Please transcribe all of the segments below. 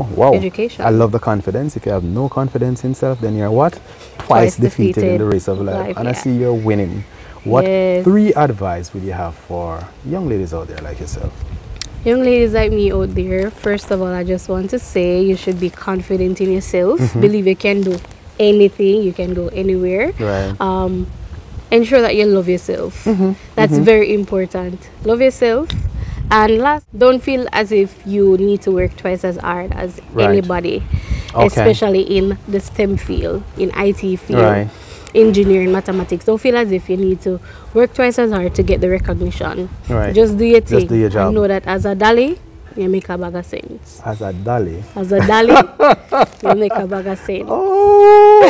Wow. education. I love the confidence. If you have no confidence in self, then you're what? Twice defeated in the race of life. And I see you're winning. What 3 advice would you have for young ladies out there like yourself? Young ladies like me out there, first of all, I just want to say you should be confident in yourself. Believe you can do anything, you can go anywhere. Right. Ensure that you love yourself. That's very important. Love yourself. And last, don't feel as if you need to work twice as hard as anybody, especially in the STEM field, in IT field, engineering, mathematics. Don't feel as if you need to work twice as hard to get the recognition. Just do your thing. Just do your job. I know that as a dolly, you make a bag of sense. As a dolly? As a dolly, you make a bag of sense. Oh!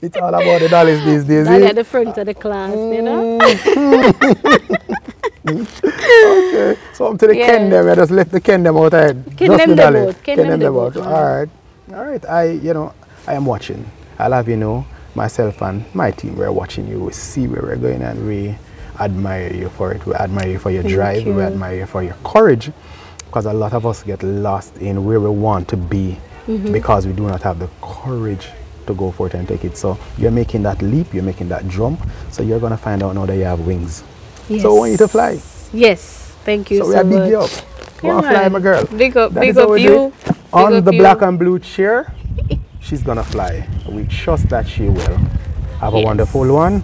It's all about the dollies these days. Dolly at the front of the class, you know? Okay, so up to the Ken them. I just left the Ken them outside. Ken just them the dolly. Ken them out. All right. I am watching. I'll have you know, myself and my team, we're watching you. We see where we're going, and we admire you for it. We admire you for your drive. We admire you for your courage, because a lot of us get lost in where we want to be because we do not have the courage to go for it and take it. So you're making that leap, you're making that jump. So you're gonna find out now that you have wings. Yes. So I want you to fly. Yes, thank you so much. So we are big you up. Go and fly, my girl. Big up you. On the black and blue chair, she's gonna fly. We trust that she will. Have a wonderful one.